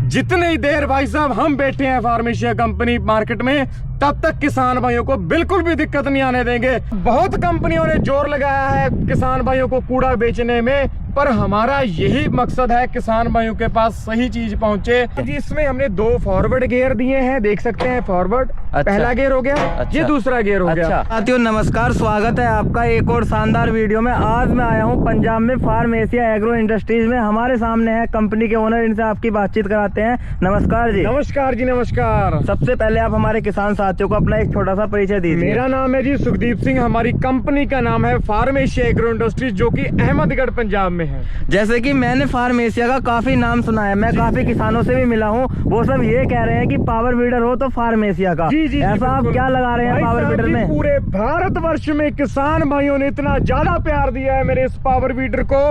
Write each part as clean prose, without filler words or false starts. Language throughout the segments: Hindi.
जितनी ही देर भाई साहब हम बैठे हैं फार्मेशिया कंपनी मार्केट में, तब तक किसान भाइयों को बिल्कुल भी दिक्कत नहीं आने देंगे। बहुत कंपनियों ने जोर लगाया है किसान भाइयों को कूड़ा बेचने में, पर हमारा यही मकसद है किसान भाइयों के पास सही चीज पहुंचे। इसमें हमने 2 फॉरवर्ड गियर दिए हैं, देख सकते हैं फॉरवर्ड। अच्छा। पहला गियर हो गया। अच्छा। ये दूसरा गियर हो गया। साथियों नमस्कार, स्वागत है आपका एक और शानदार वीडियो में। आज मैं आया हूं पंजाब में फार्मेशिया एग्रो इंडस्ट्रीज में। हमारे सामने है कंपनी के ओनर, इनसे आपकी बातचीत कराते हैं। नमस्कार जी। नमस्कार जी, नमस्कार। सबसे पहले आप हमारे किसान साथियों को अपना एक छोटा सा परिचय दीजिए। मेरा नाम है जी सुखदीप सिंह, हमारी कंपनी का नाम है फार्मेशिया एग्रो इंडस्ट्रीज, जो कि अहमदगढ़ पंजाब में है। जैसे कि मैंने फार्मेशिया का काफी नाम सुना है, मैं काफी किसानों से भी मिला हूँ, वो सब ये कह रहे हैं कि पावर वीडर हो तो फार्मेशिया का। जी, ऐसा आप क्या लगा रहे हैं पावर वीडर में? पूरे भारतवर्ष में किसान भाइयों ने इतना ज्यादा प्यार दिया है मेरे इस पावर वीडर को।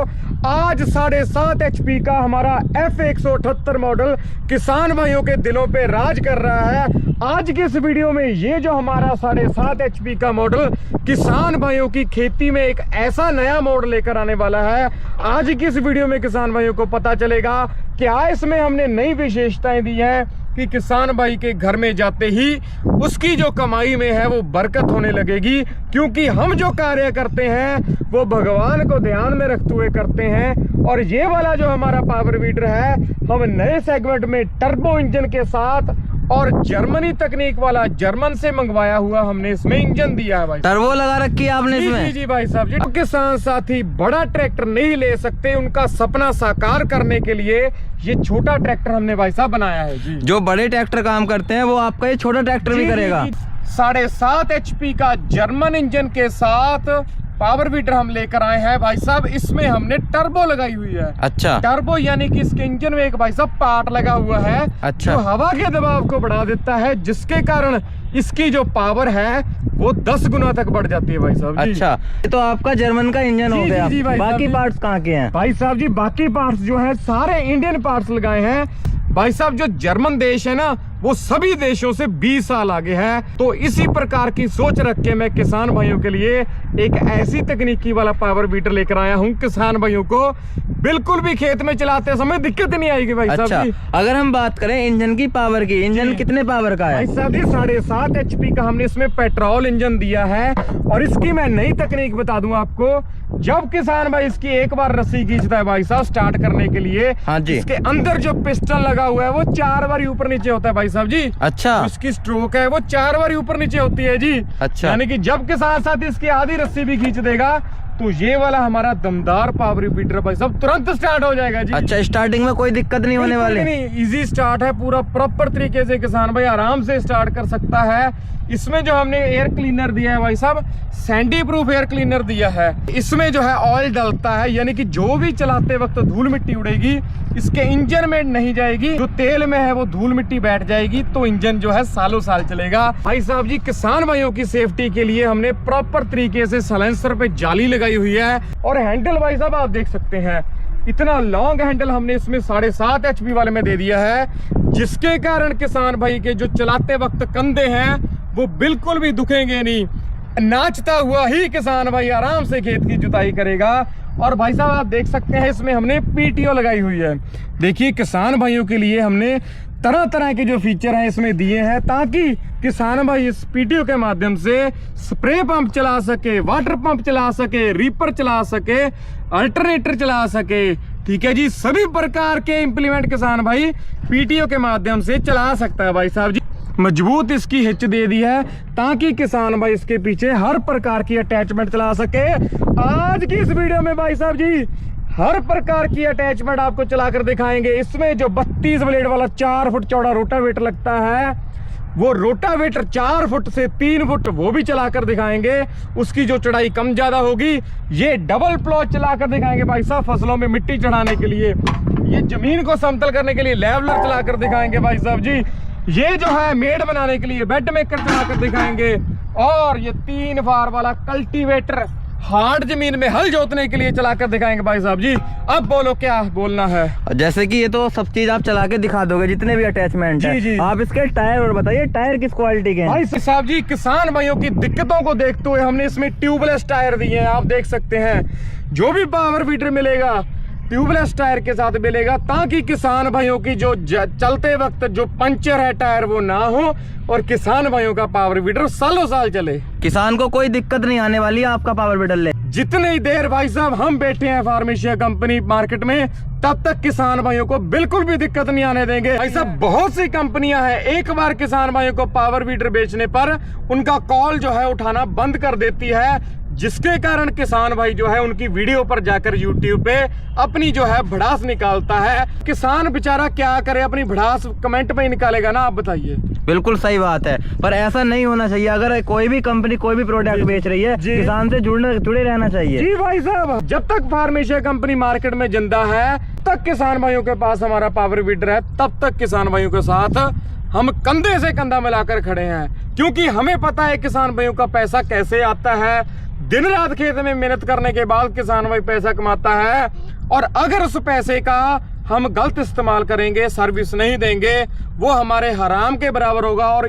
आज 7.5 HP का हमारा F178 मॉडल किसान भाइयों के दिलों पे राज कर रहा है। आज की इस वीडियो में ये जो हमारा 7.5 HP का मॉडल किसान भाइयों की खेती में एक ऐसा नया मॉडल लेकर आने वाला है। आज की इस वीडियो में किसान भाइयों को पता चलेगा क्या इसमें हमने नई विशेषताएं दी हैं कि किसान भाई के घर में जाते ही उसकी जो कमाई में है वो बरकत होने लगेगी, क्योंकि हम जो कार्य करते हैं वो भगवान को ध्यान में रखते हुए करते हैं। और ये वाला जो हमारा पावर वीडर है, हम नए सेगमेंट में टर्बो इंजन के साथ और जर्मनी तकनीक वाला जर्मन से मंगवाया हुआ हमने इसमें इंजन दिया है भाई। टर्बो लगा रखी है आपने इसमें? जी भाई साहब जी। किसान साथी बड़ा ट्रैक्टर नहीं ले सकते, उनका सपना साकार करने के लिए ये छोटा ट्रैक्टर हमने भाई साहब बनाया है जी। जो बड़े ट्रैक्टर काम करते हैं वो आपका ये छोटा ट्रैक्टर भी करेगा। 7.5 HP का जर्मन इंजन के साथ पावर वीडर हम लेकर आए हैं भाई साहब। इसमें हमने टर्बो लगाई हुई है। अच्छा। टर्बो यानी कि इसके इंजन में एक भाई साहब पार्ट लगा हुआ है। अच्छा। जो हवा के दबाव को बढ़ा देता है, जिसके कारण इसकी जो पावर है वो 10 गुना तक बढ़ जाती है भाई साहब। अच्छा, तो आपका जर्मन का इंजन हो गया। जी भाई, बाकी पार्ट्स कहाँ के हैं भाई साहब जी? बाकी पार्ट्स जो है सारे इंडियन पार्ट्स लगाए हैं भाई साहब। जो जर्मन देश है ना, वो सभी देशों से 20 साल आगे है। तो इसी प्रकार की सोच रख के मैं किसान भाइयों के लिए एक ऐसी तकनीकी वाला पावर वीडर लेकर आया हूँ। किसान भाइयों को बिल्कुल भी खेत में चलाते समय दिक्कत नहीं आएगी भाई साहब। अच्छा, अगर हम बात करें इंजन की पावर की, इंजन कितने पावर का है भाई साहब? 7.5 HP का हमने इसमें पेट्रोल इंजन दिया है। और इसकी मैं नई तकनीक बता दूं आपको। जब किसान भाई इसकी एक बार रस्सी खींचता है भाई साहब स्टार्ट करने के लिए, हाँ जी, इसके अंदर जो पिस्टन लगा हुआ है वो 4 बार ऊपर नीचे होता है भाई साहब जी। अच्छा। इसकी स्ट्रोक है वो 4 बार ऊपर नीचे होती है जी। अच्छा। यानी कि जब किसान साथ इसकी आधी रस्सी भी खींच देगा तो ये वाला हमारा दमदार पावर वीडर भाई साहब तुरंत स्टार्ट हो जाएगा जी। अच्छा, स्टार्टिंग में कोई दिक्कत नहीं होने वाली? नहीं, इजी स्टार्ट है, पूरा प्रॉपर तरीके से किसान भाई आराम से स्टार्ट कर सकता है। इसमें जो हमने एयर क्लीनर दिया है भाई साहब, सैंडी प्रूफ एयर क्लीनर दिया है। इसमें जो है ऑयल डलता है, यानी कि जो भी चलाते वक्त धूल मिट्टी उड़ेगी इसके इंजन में नहीं जाएगी। जो तेल में है वो धूल मिट्टी बैठ जाएगी, तो इंजन जो है सालों साल चलेगा भाई साहब जी। किसान भाइयों की सेफ्टी के लिए हमने प्रॉपर तरीके से साइलेंसर पे जाली लगाई हुई है। और हैंडल भाई साहब आप देख सकते हैं, इतना लॉन्ग हैंडल हमने इसमें 7.5 HP वाले में दे दिया है, जिसके कारण किसान भाई के जो चलाते वक्त कंधे हैं वो बिल्कुल भी दुखेंगे नहीं। नाचता हुआ ही किसान भाई आराम से खेत की जुताई करेगा। और भाई साहब आप देख सकते हैं इसमें हमने PTO लगाई हुई है। देखिए किसान भाइयों के लिए हमने तरह तरह के जो फीचर हैं इसमें दिए हैं, ताकि किसान भाई इस PTO के माध्यम से स्प्रे पंप चला सके, वाटर पंप चला सके, रीपर चला सके, अल्टरनेटर चला सके। ठीक है जी, सभी प्रकार के इंप्लीमेंट किसान भाई PTO के माध्यम से चला सकता है भाई साहब जी। मजबूत इसकी हिच दे दी है ताकि किसान भाई इसके पीछे हर प्रकार की अटैचमेंट चला सके। आज की इस वीडियो में भाई साहब जी हर प्रकार की अटैचमेंट आपको चलाकर दिखाएंगे। इसमें जो 32 ब्लेड वाला 4 फुट चौड़ा रोटावेटर लगता है, वो रोटावेटर 4 फुट से 3 फुट वो भी चलाकर दिखाएंगे। उसकी जो चढ़ाई कम ज्यादा होगी। ये डबल प्लॉ चलाकर दिखाएंगे भाई साहब, फसलों में मिट्टी चढ़ाने के लिए। ये जमीन को समतल करने के लिए लेवलर चलाकर दिखाएंगे भाई साहब जी। ये जो है मेड बनाने के लिए बेड मेकर चलाकर दिखाएंगे। और ये 3 फार वाला कल्टीवेटर हार्ड जमीन में हल जोतने के लिए चलाकर दिखाएंगे भाई साहब जी। अब बोलो क्या बोलना है? जैसे कि ये तो सब चीज आप चला के दिखा दोगे, जितने भी अटैचमेंट है। जी। आप इसके टायर और बताइए, टायर किस क्वालिटी के हैं? भाई साहब जी किसान भाइयों की दिक्कतों को देखते हुए हमने इसमें ट्यूबलेस टायर दिए हैं। आप देख सकते हैं जो भी पावर वीडर मिलेगा ट्यूबलेस टायर के साथ मिलेगा, ताकि किसान भाइयों की जो चलते वक्त जो पंचर है टायर वो ना हो और किसान भाइयों का पावर वीडर सालों साल चले। किसान को कोई दिक्कत नहीं आने वाली है आपका पावर वीडर ले। जितनी देर भाई साहब हम बैठे हैं फार्मेशिया कंपनी मार्केट में, तब तक किसान भाइयों को बिल्कुल भी दिक्कत नहीं आने देंगे। भाई साहब बहुत सी कंपनियां हैं, एक बार किसान भाइयों को पावर वीडर बेचने पर उनका कॉल जो है उठाना बंद कर देती है, जिसके कारण किसान भाई जो है उनकी वीडियो पर जाकर YouTube पे अपनी जो है भड़ास निकालता है। किसान बेचारा क्या करे, अपनी भड़ास कमेंट में ही निकालेगा ना, आप बताइए। बिल्कुल सही बात है, पर ऐसा नहीं होना चाहिए। अगर कोई भी कंपनी कोई भी प्रोडक्ट बेच रही है, किसान से जुड़े रहना चाहिए। जी भाई साहब, जब तक फार्मेशिया कंपनी मार्केट में जिंदा है तक किसान भाइयों के पास हमारा पावर वीडर है, तब तक किसान भाइयों के साथ हम कंधे से कंधा मिलाकर खड़े हैं, क्योंकि हमें पता है किसान भाइयों का पैसा कैसे आता है। दिन रात खेत में मेहनत करने के बाद किसान भाई पैसा कमाता है, और अगर उस पैसे का हम गलत इस्तेमाल करेंगे, सर्विस नहीं देंगे, वो हमारे हराम के बराबर होगा, और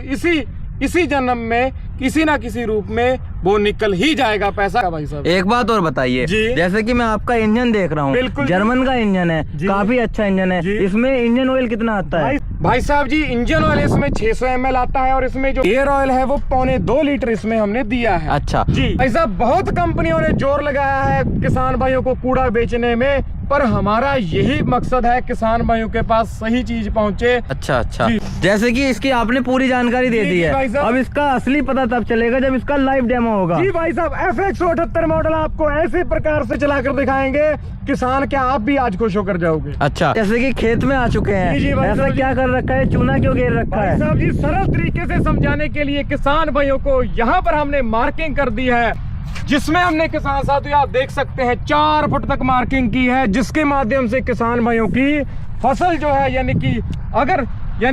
इसी जन्म में किसी ना किसी रूप में वो निकल ही जाएगा पैसा। भाई साहब एक बात और बताइए, जैसे कि मैं आपका इंजन देख रहा हूँ, जर्मन का इंजन है, काफी अच्छा इंजन है, इसमें इंजन ऑयल कितना आता है? भाई साहब जी, इंजन ऑयल इसमें 600 ml आता है, और इसमें जो एयर ऑयल है वो 1.25 लीटर इसमें हमने दिया है। अच्छा जी भाई साहब, बहुत कंपनियों ने जोर लगाया है किसान भाइयों को कूड़ा बेचने में, पर हमारा यही मकसद है किसान भाइयों के पास सही चीज पहुंचे। अच्छा जैसे कि इसकी आपने पूरी जानकारी दे दी है, अब इसका असली पता तब चलेगा जब इसका लाइव डेमो होगा। जी भाई साहब, FX178 मॉडल आपको ऐसे प्रकार से चलाकर दिखाएंगे, किसान क्या आप भी आज खुश होकर जाओगे। अच्छा, जैसे कि खेत में आ चुके हैं, ऐसा क्या कर रखा है, चूना क्यों घेर रखा है? साहब जी, सरल तरीके से समझाने के लिए किसान भाइयों को यहाँ पर हमने मार्किंग कर दी है, जिसमें हमने किसान साथियों आप देख सकते हैं 4 फुट तक मार्किंग की है, जिसके माध्यम से किसान भाइयों की फसल जो है, यानी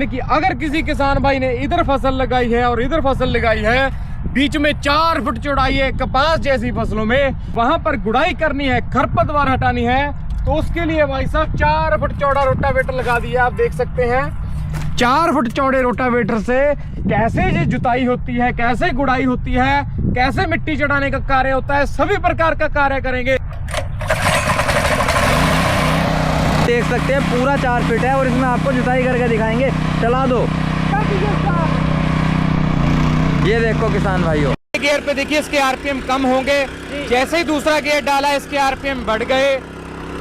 कि अगर किसी किसान भाई ने इधर फसल लगाई है और इधर फसल लगाई है, बीच में 4 फुट चौड़ाई है कपास जैसी फसलों में, वहां पर गुड़ाई करनी है, खरपतवार हटानी है, तो उसके लिए भाई साहब 4 फुट चौड़ा रोटावेटर लगा दिया। आप देख सकते हैं 4 फुट चौड़े रोटावेटर से कैसे ये जुताई होती है, कैसे गुड़ाई होती है, कैसे मिट्टी चढ़ाने का कार्य होता है, सभी प्रकार का कार्य करेंगे। देख सकते हैं पूरा 4 फीट है, और इसमें आपको जुताई करके दिखाएंगे, चला दो। ये देखो किसान भाइयों, गियर पे देखिए इसके आरपीएम कम होंगे, जैसे ही दूसरा गियर डाला इसके आरपीएम बढ़ गए।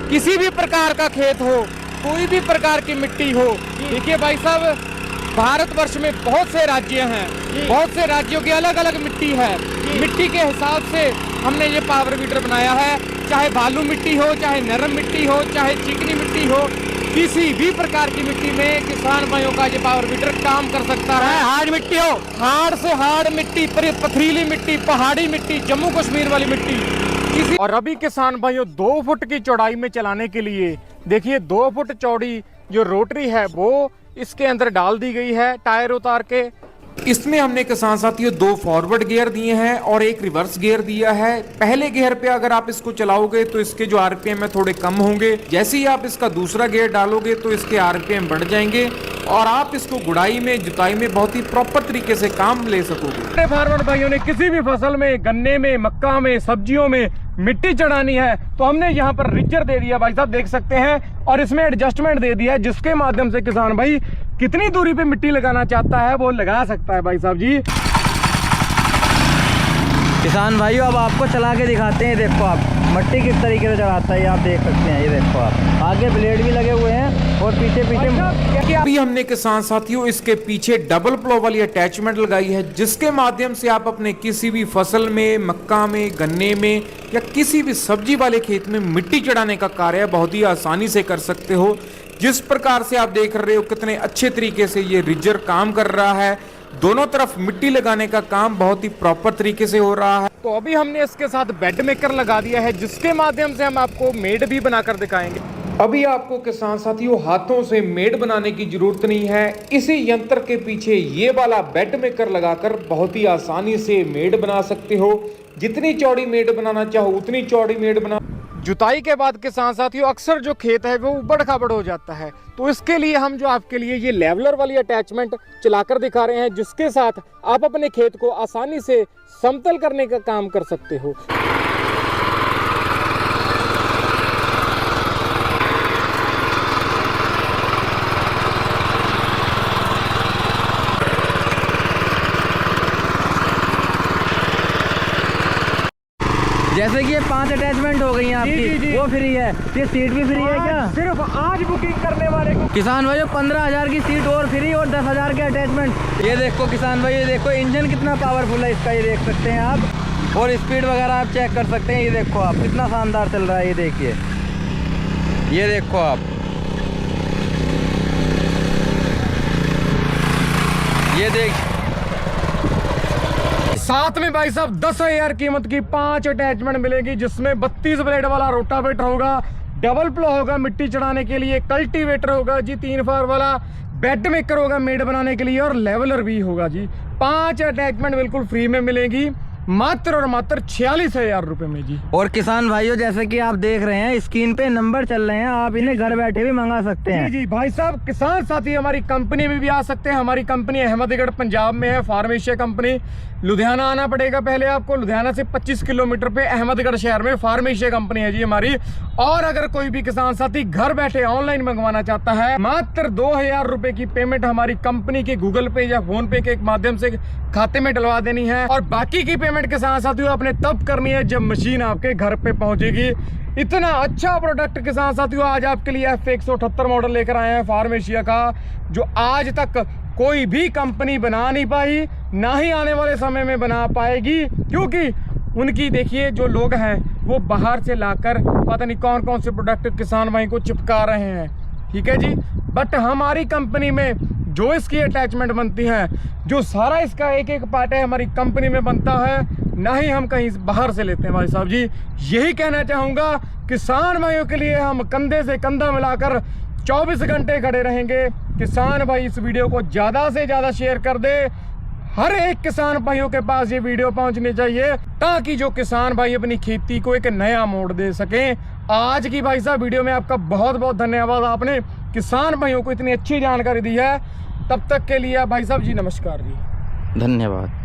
किसी भी प्रकार का खेत हो, कोई भी प्रकार की मिट्टी हो, देखिए भाई साहब भारतवर्ष में बहुत से राज्य हैं, बहुत से राज्यों की अलग अलग मिट्टी है, मिट्टी के हिसाब से हमने ये पावर वीडर बनाया है। चाहे बालू मिट्टी हो, चाहे नरम मिट्टी हो, चाहे चिकनी मिट्टी हो, किसी भी प्रकार की मिट्टी में किसान भाइयों का ये पावर वीडर काम कर सकता है। हार्ड मिट्टी हो, हार्ड से हार्ड मिट्टी, पथरीली मिट्टी, पहाड़ी मिट्टी, जम्मू कश्मीर वाली मिट्टी, किसी। और अभी किसान भाइयों 2 फुट की चौड़ाई में चलाने के लिए देखिए 2 फुट चौड़ी जो रोटरी है वो इसके अंदर डाल दी गई है टायर उतार के। इसमें हमने किसान साथियों 2 फॉरवर्ड गियर दिए हैं और 1 रिवर्स गियर दिया है। पहले गियर पे अगर आप इसको चलाओगे तो इसके जो आरपीएम है थोड़े कम होंगे, जैसे ही आप इसका दूसरा गियर डालोगे तो इसके आरपीएम बढ़ जाएंगे, और आप इसको गुड़ाई में, जुताई में बहुत ही प्रॉपर तरीके से काम ले सकोगे। फार्मर भाइयों ने किसी भी फसल में, गन्ने में, मक्का में, सब्जियों में मिट्टी चढ़ानी है तो हमने यहाँ पर रिजर दे दिया, भाई साहब देख सकते हैं, और इसमें एडजस्टमेंट दे दिया है, जिसके माध्यम से किसान भाई कितनी दूरी पे मिट्टी लगाना चाहता है वो लगा सकता है। भाई साहब जी, किसान भाइयों अब आपको चला के दिखाते हैं। देखो आप मिट्टी किस तरीके से चढ़ाता है, ये आप देख सकते हैं। ये देखो आप, आगे ब्लेड भी लगे हुए हैं और पीछे अभी हमने किसान साथियों इसके पीछे डबल प्लो वाली अटैचमेंट लगाई है, जिसके माध्यम से आप अपने किसी भी फसल में, मक्का में, गन्ने में या किसी भी सब्जी वाले खेत में मिट्टी चढ़ाने का कार्य बहुत ही आसानी से कर सकते हो। जिस प्रकार से आप देख रहे हो कितने अच्छे तरीके से ये रिजर काम कर रहा है, दोनों तरफ मिट्टी लगाने का काम बहुत ही प्रॉपर तरीके से हो रहा है। तो अभी हमने इसके साथ बेड मेकर लगा दिया है, जिसके माध्यम से हम आपको मेड भी बनाकर दिखाएंगे। अभी आपको किसान साथियों हाथों से मेड बनाने की जरूरत नहीं है, इसी यंत्र के पीछे ये वाला बेड मेकर लगाकर बहुत ही आसानी से मेड बना सकते हो। जितनी चौड़ी मेड बनाना चाहो उतनी चौड़ी मेड बना। जुताई के बाद किसान साथियों अक्सर जो खेत है वो उबड़ खाबड़ हो जाता है, तो इसके लिए हम जो आपके लिए ये लेवलर वाली अटैचमेंट चलाकर दिखा रहे हैं, जिसके साथ आप अपने खेत को आसानी से समतल करने का काम कर सकते हो। जैसे कि ये 5 अटैचमेंट हो गई हैं आपकी, जी। वो फ्री है, ये सीट भी फ्री है क्या? सिर्फ आज बुकिंग करने वाले को किसान भाइयों 15,000 की सीट और फ्री और 10,000 के अटैचमेंट। ये देखो किसान भाई, ये देखो इंजन कितना पावरफुल है इसका, ये देख सकते हैं आप, और स्पीड वगैरह आप चेक कर सकते हैं। ये देखो आप कितना शानदार चल रहा है, ये देखिए, ये देखो आप, ये देख। साथ में भाई साहब 10,000 कीमत की 5 अटैचमेंट मिलेगी, जिसमें 32 ब्लेड वाला रोटावेटर होगा, डबल प्लो होगा मिट्टी चढ़ाने के लिए, कल्टीवेटर होगा जी, 3 फार वाला बेड मेकर होगा मेड बनाने के लिए, और लेवलर भी होगा जी। 5 अटैचमेंट बिल्कुल फ्री में मिलेगी, मात्र और मात्र 46,000 रुपए में जी। और किसान भाइयों जैसे कि आप देख रहे हैं स्क्रीन पे नंबर चल रहे हैं, आप इन्हें घर बैठे भी मंगा सकते हैं। जी भाई साहब, किसान साथी हमारी कंपनी में भी आ सकते हैं। हमारी कंपनी अहमदगढ़ पंजाब में है, फार्मेशिया कंपनी। लुधियाना आना पड़ेगा पहले आपको, लुधियाना से 25 किलोमीटर पे अहमदगढ़ शहर में फार्मेशिया कंपनी है जी हमारी। और अगर कोई भी किसान साथी घर बैठे ऑनलाइन मंगवाना चाहता है, मात्र 2,000 रुपए की पेमेंट हमारी कंपनी के गूगल पे या फोन पे के माध्यम से खाते में डलवा देनी है, और बाकी की पेमेंट किसान साथियों आपने तब करनी है जब मशीन आपके घर पे पहुंचेगी। इतना अच्छा प्रोडक्ट किसान साथियों आज आपके लिए F178 मॉडल लेकर आए हैं फार्मेशिया का, जो आज तक कोई भी कंपनी बना नहीं पाई, ना ही आने वाले समय में बना पाएगी, क्योंकि उनकी देखिए जो लोग हैं वो बाहर से लाकर पता नहीं कौन कौन से प्रोडक्ट किसान भाई को चिपका रहे हैं, ठीक है जी। बट हमारी कंपनी में जो इसकी अटैचमेंट बनती है, जो सारा इसका एक एक पार्ट है हमारी कंपनी में बनता है, ना ही हम कहीं बाहर से लेते हैं भाई साहब जी। यही कहना चाहूँगा, किसान भाइयों के लिए हम कंधे से कंधा मिलाकर 24 घंटे खड़े रहेंगे। किसान भाई इस वीडियो को ज़्यादा से ज़्यादा शेयर कर दे, हर एक किसान भाइयों के पास ये वीडियो पहुंचनी चाहिए, ताकि जो किसान भाई अपनी खेती को एक नया मोड़ दे सकें। आज की भाई साहब वीडियो में आपका बहुत बहुत धन्यवाद, आपने किसान भाइयों को इतनी अच्छी जानकारी दी है। तब तक के लिए भाई साहब जी नमस्कार जी, धन्यवाद।